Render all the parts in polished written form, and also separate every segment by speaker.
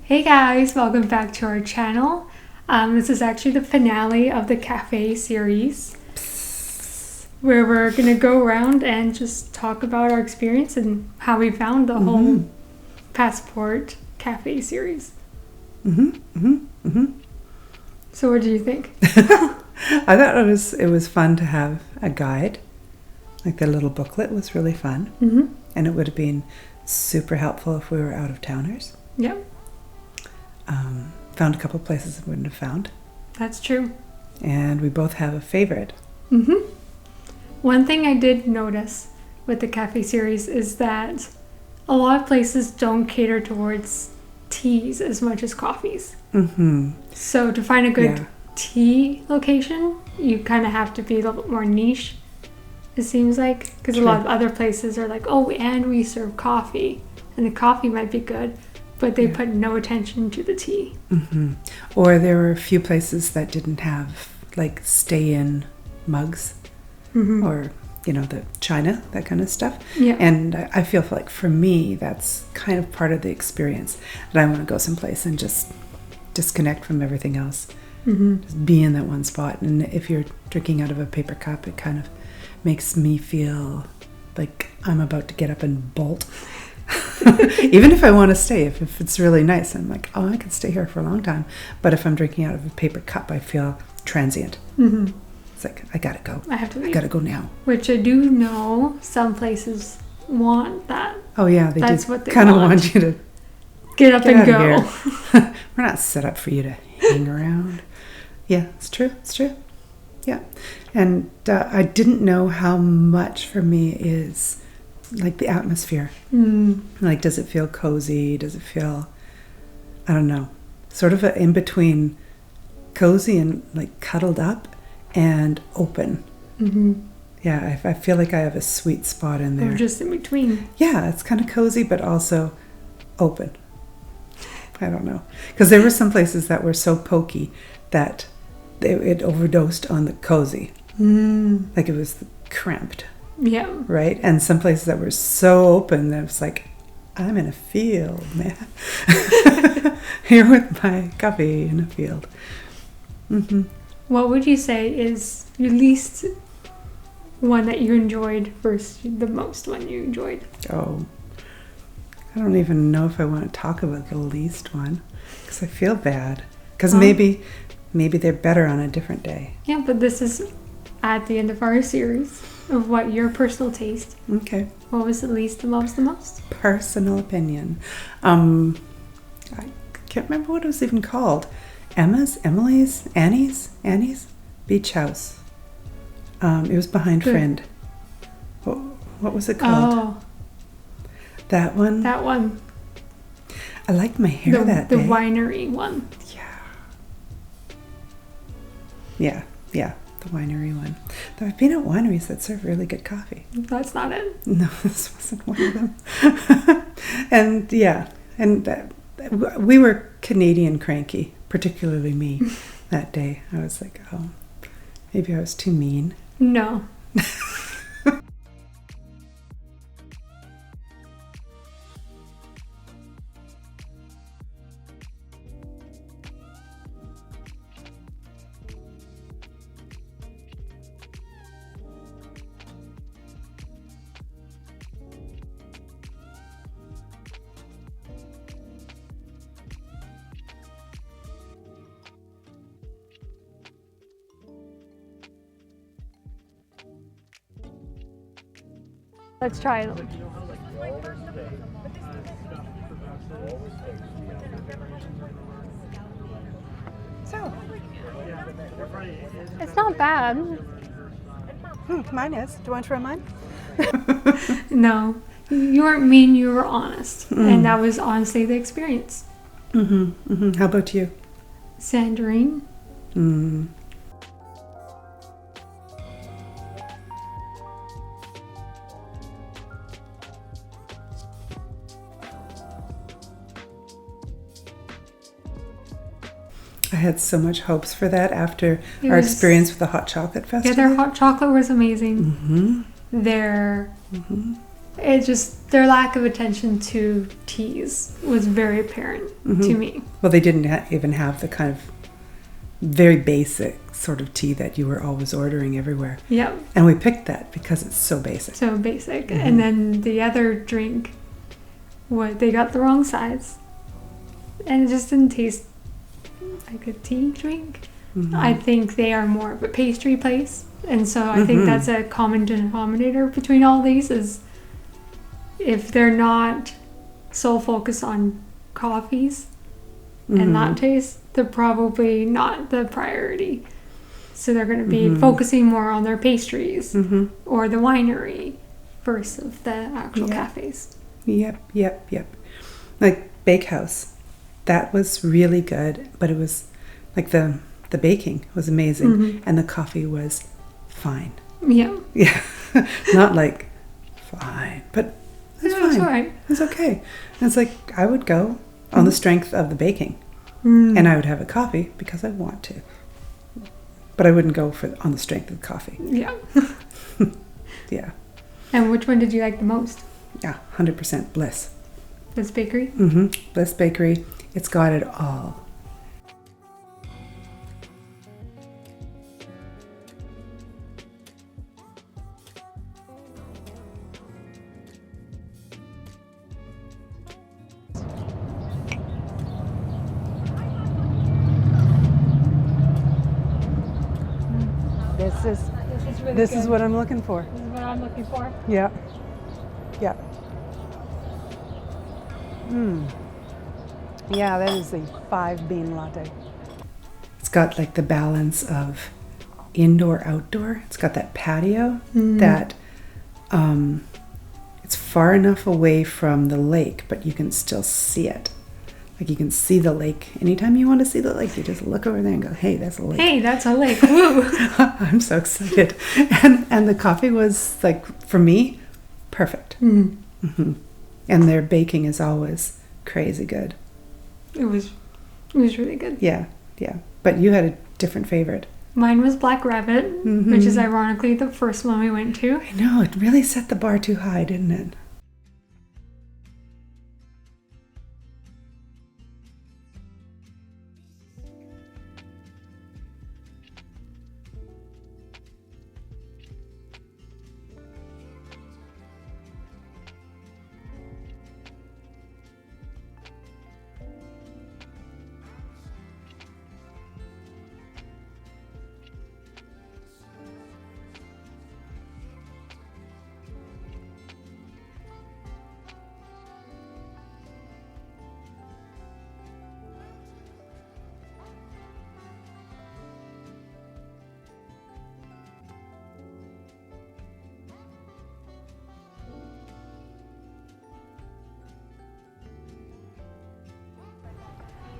Speaker 1: Hey guys, welcome back to our channel. This is actually the finale of the cafe series where we're going to go around and just talk about our experience and how we found the whole Passport Cafe series. So what did you think?
Speaker 2: I thought it was fun to have a guide. Like the little booklet was really fun. And it would have been super helpful if we were out of towners.
Speaker 1: Yep.
Speaker 2: Found a couple places we wouldn't have found.
Speaker 1: That's true.
Speaker 2: And we both have a favorite.
Speaker 1: One thing I did notice with the cafe series is that a lot of places don't cater towards teas as much as coffees. So to find a good tea location, you kind of have to be a little bit more niche, it seems like. Because a lot of other places are like, oh, and we serve coffee. And the coffee might be good, but they put no attention to the tea.
Speaker 2: Or there were a few places that didn't have like stay-in mugs or, you know, the china, that kind of stuff.
Speaker 1: Yeah.
Speaker 2: And I feel like for me, that's kind of part of the experience, that I want to go someplace and just disconnect from everything else. Just be in that one spot. And if you're drinking out of a paper cup, it kind of makes me feel like I'm about to get up and bolt. Even if I want to stay, if it's really nice, I'm like, oh, I could stay here for a long time. But if I'm drinking out of a paper cup, I feel transient. It's like, I gotta go.
Speaker 1: I have to leave.
Speaker 2: I gotta go now.
Speaker 1: Which I do know some places want that.
Speaker 2: Oh yeah,
Speaker 1: That's
Speaker 2: do
Speaker 1: what they
Speaker 2: kind of
Speaker 1: want.
Speaker 2: want you to
Speaker 1: Get up
Speaker 2: get
Speaker 1: and
Speaker 2: out
Speaker 1: go.
Speaker 2: of here. We're not set up for you to hang around. Yeah, it's true. It's true. Yeah. And I didn't know how much for me is like the atmosphere. Like, does it feel cozy? Does it feel, I don't know, sort of in between cozy and like cuddled up and open. Yeah, I feel like I have a sweet spot in there.
Speaker 1: Or just in between.
Speaker 2: Yeah, it's kind of cozy, but also open. I don't know. Because there were some places that were so pokey that it overdosed on the cozy. Like it was cramped.
Speaker 1: Yeah.
Speaker 2: Right? And some places that were so open that it's like, I'm in a field, man. Here with my coffee in a field.
Speaker 1: What would you say is your least one that you enjoyed versus the most one you enjoyed?
Speaker 2: Oh, I don't even know if I want to talk about the least one because I feel bad. Because maybe they're better on a different day.
Speaker 1: Yeah, but this is at the end of our series of what your personal taste.
Speaker 2: Okay.
Speaker 1: What was the least, the most, the most?
Speaker 2: Personal opinion. I can't remember what it was even called. Emma's, Emily's, Annie's Beach House. It was behind Friend. What was it called?
Speaker 1: Oh,
Speaker 2: That one?
Speaker 1: that one.
Speaker 2: I liked my hair that
Speaker 1: the
Speaker 2: day.
Speaker 1: winery one.
Speaker 2: Yeah, the winery one. Though I've been at wineries that serve really good coffee.
Speaker 1: That's not it.
Speaker 2: No, this wasn't one of them. And we were Canadian cranky, particularly me, that day. I was like, oh, maybe I was too mean.
Speaker 1: No. Let's try it.
Speaker 2: So,
Speaker 1: It's not bad.
Speaker 2: mine is. Do you want to try mine?
Speaker 1: No. You weren't mean, you were honest. And that was honestly the experience.
Speaker 2: How about you?
Speaker 1: Sandrine.
Speaker 2: I had so much hopes for that after
Speaker 1: It
Speaker 2: our
Speaker 1: was-
Speaker 2: experience with the hot chocolate festival.
Speaker 1: Yeah, their hot chocolate was amazing. It just their lack of attention to teas was very apparent to me.
Speaker 2: Well, they didn't even have the kind of very basic sort of tea that you were always ordering everywhere.
Speaker 1: Yep.
Speaker 2: And we picked that because it's so basic.
Speaker 1: So basic. And then the other drink, they got the wrong size. And it just didn't taste like a tea drink. I think they are more of a pastry place. And so I think that's a common denominator between all these is if they're not so focused on coffees and lattes, they're probably not the priority. So they're going to be focusing more on their pastries or the winery versus the actual cafes.
Speaker 2: Yep. Like Bakehouse, that was really good, but it was like the baking was amazing and the coffee was fine.
Speaker 1: Yeah.
Speaker 2: Not like fine, but it's fine.
Speaker 1: It's all right.
Speaker 2: It's okay. And it's like I would go on the strength of the baking, and I would have a coffee because I want to, but I wouldn't go on the strength of the coffee.
Speaker 1: Yeah.
Speaker 2: Yeah.
Speaker 1: And which one did you like the most?
Speaker 2: Yeah, 100% Bliss.
Speaker 1: Bliss Bakery?
Speaker 2: Bliss Bakery. It's got it all. This is what I'm looking for.
Speaker 1: This is what I'm looking for.
Speaker 2: Yeah. Yeah, that is the 5-bean latte. It's got like the balance of indoor, outdoor. It's got that patio that it's far enough away from the lake, but you can still see it. Like you can see the lake. Anytime you want to see the lake, you just look over there and go, hey, that's a lake.
Speaker 1: Hey, that's a lake. Woo!
Speaker 2: I'm so excited. And the coffee was, like, for me, perfect. And their baking is always crazy good.
Speaker 1: It was really good.
Speaker 2: Yeah. But you had a different favorite.
Speaker 1: Mine was Black Rabbit, which is ironically the first one we went to.
Speaker 2: I know, it really set the bar too high, didn't it?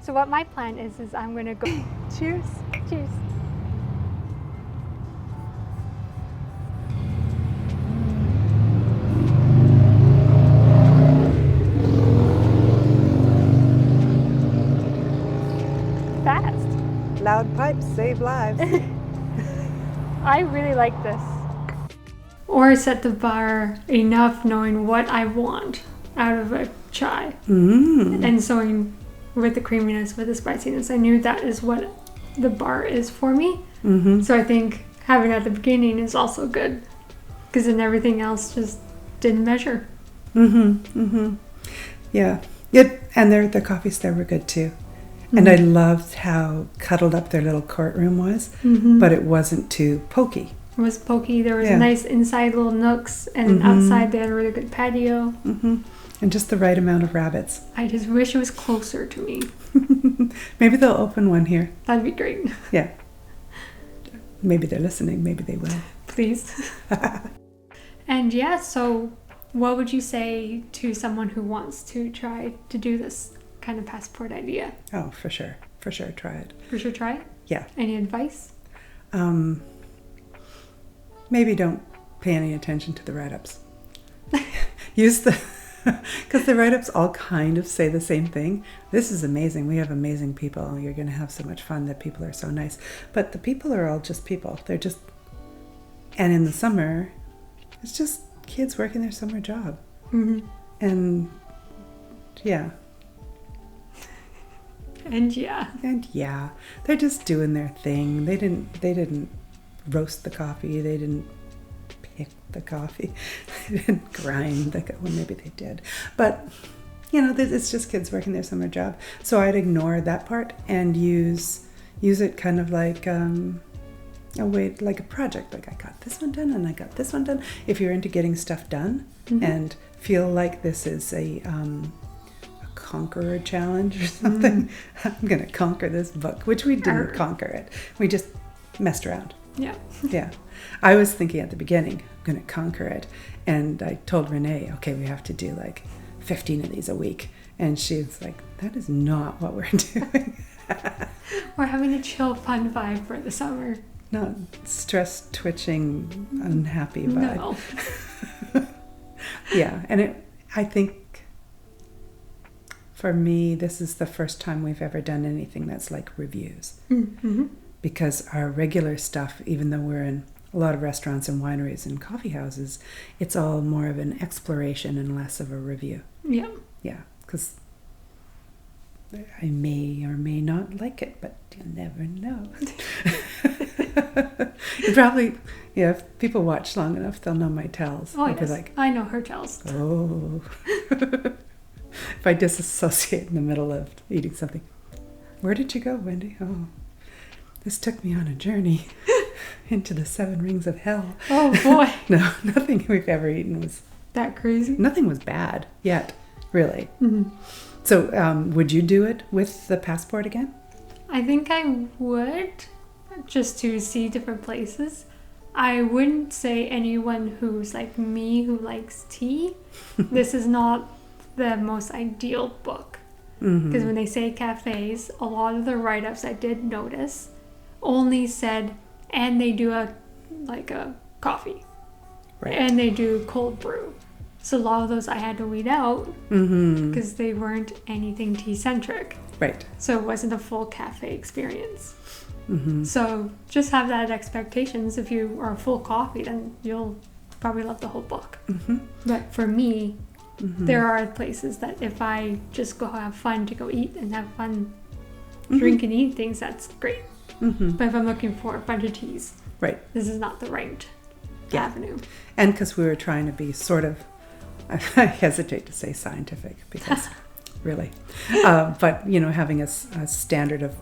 Speaker 1: So what my plan is I'm going to go...
Speaker 2: Cheers.
Speaker 1: Cheers. Fast.
Speaker 2: Loud pipes save lives.
Speaker 1: I really like this. Or set the bar enough knowing what I want out of a chai. And so with the creaminess, with the spiciness, I knew that is what the bar is for me. So I think having it at the beginning is also good because then everything else just didn't measure.
Speaker 2: Yeah. And their coffees there were good too. And I loved how cuddled up their little courtroom was, but it wasn't too pokey.
Speaker 1: It was pokey. There was nice inside little nooks, and outside they had a really good patio.
Speaker 2: And just the right amount of rabbits.
Speaker 1: I just wish it was closer to me.
Speaker 2: Maybe they'll open one here.
Speaker 1: That'd be great.
Speaker 2: Yeah. Maybe they're listening. Maybe they will.
Speaker 1: Please. And yeah, so what would you say to someone who wants to try to do this kind of passport idea?
Speaker 2: Oh, for sure. For sure, try it.
Speaker 1: For sure, try it?
Speaker 2: Yeah.
Speaker 1: Any advice?
Speaker 2: Maybe don't pay any attention to the write-ups. Use the... Because the write-ups all kind of say the same thing. This is amazing. We have amazing people. You're going to have so much fun. That people are so nice. But the people are all just people. They're just... And in the summer, it's just kids working their summer job. And yeah.
Speaker 1: And yeah.
Speaker 2: And yeah, they're just doing their thing. They didn't roast the coffee. They didn't pick the coffee. They didn't grind the coffee. Well, maybe they did. But, it's just kids working their summer job. So I'd ignore that part and use it kind of like like a project. Like I got this one done and I got this one done. If you're into getting stuff done and feel like this is a conqueror challenge or something, I'm going to conquer this book, which we didn't conquer it. We just messed around.
Speaker 1: Yeah.
Speaker 2: Yeah. I was thinking at the beginning, I'm going to conquer it. And I told Renee, okay, we have to do like 15 of these a week. And she's like, that is not what we're doing.
Speaker 1: We're having a chill, fun vibe for the summer.
Speaker 2: Not stress, twitching, unhappy vibe.
Speaker 1: No.
Speaker 2: Yeah. And I think for me, this is the first time we've ever done anything that's like reviews.
Speaker 1: Mm-hmm.
Speaker 2: Because our regular stuff, even though we're in a lot of restaurants and wineries and coffee houses, it's all more of an exploration and less of a review.
Speaker 1: Yeah.
Speaker 2: Yeah, because I may or may not like it, but you'll never know. You probably, if people watch long enough, they'll know my tells.
Speaker 1: Oh,
Speaker 2: They'll
Speaker 1: yes.
Speaker 2: be like,
Speaker 1: I know her tells.
Speaker 2: oh. If I disassociate in the middle of eating something. Where did you go, Wendy? Oh, this took me on a journey into the 7 rings of hell.
Speaker 1: Oh, boy.
Speaker 2: No, nothing we've ever eaten was...
Speaker 1: That crazy?
Speaker 2: Nothing was bad yet, really.
Speaker 1: Mm-hmm.
Speaker 2: So would you do it with the passport again?
Speaker 1: I think I would, just to see different places. I wouldn't say anyone who's like me who likes tea. This is not the most ideal book. Because when they say cafes, a lot of the write-ups I did notice only said, and they do a coffee.
Speaker 2: Right.
Speaker 1: And they do cold brew. So a lot of those I had to weed out because they weren't anything tea-centric.
Speaker 2: Right.
Speaker 1: So it wasn't a full cafe experience.
Speaker 2: Mm-hmm.
Speaker 1: So just have that expectations. If you are full coffee, then you'll probably love the whole book.
Speaker 2: Mm-hmm.
Speaker 1: But for me, there are places that if I just go have fun to go eat and have fun drink and eat things, that's great. But if I'm looking for a bunch of teas,
Speaker 2: Right.
Speaker 1: this is not the right avenue.
Speaker 2: And because we were trying to be sort of, I hesitate to say scientific because really, but having a standard of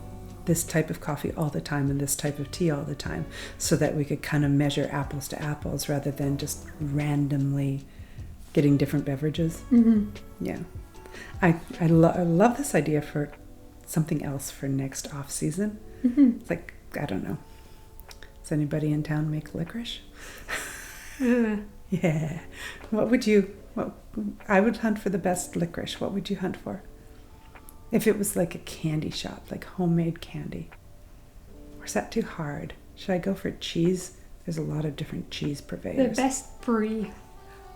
Speaker 2: this type of coffee all the time and this type of tea all the time, so that we could kind of measure apples to apples rather than just randomly getting different beverages. Yeah. I love this idea for something else for next off season. It's like, I don't know. Does anybody in town make licorice? Yeah. I would hunt for the best licorice. What would you hunt for? If it was like a candy shop, like homemade candy. Or is that too hard? Should I go for cheese? There's a lot of different cheese purveyors.
Speaker 1: The best brie.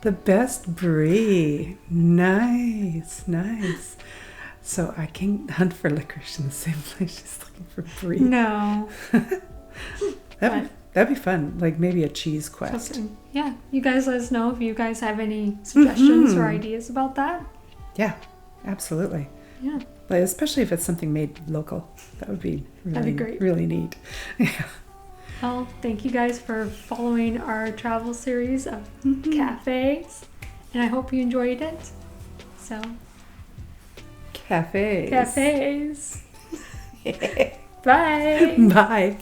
Speaker 2: The best brie. Nice. So I can hunt for licorice in the same place she's looking for brie.
Speaker 1: No.
Speaker 2: That'd be fun. Like maybe a cheese quest.
Speaker 1: Something. Yeah. You guys let us know if you guys have any suggestions or ideas about that.
Speaker 2: Yeah, absolutely.
Speaker 1: Yeah.
Speaker 2: Like, especially if it's something made local. That would be really,
Speaker 1: That'd be great.
Speaker 2: Really neat. Yeah.
Speaker 1: Well, thank you guys for following our travel series of cafes. And I hope you enjoyed it. So,
Speaker 2: Cafes.
Speaker 1: cafes. Bye.
Speaker 2: Bye.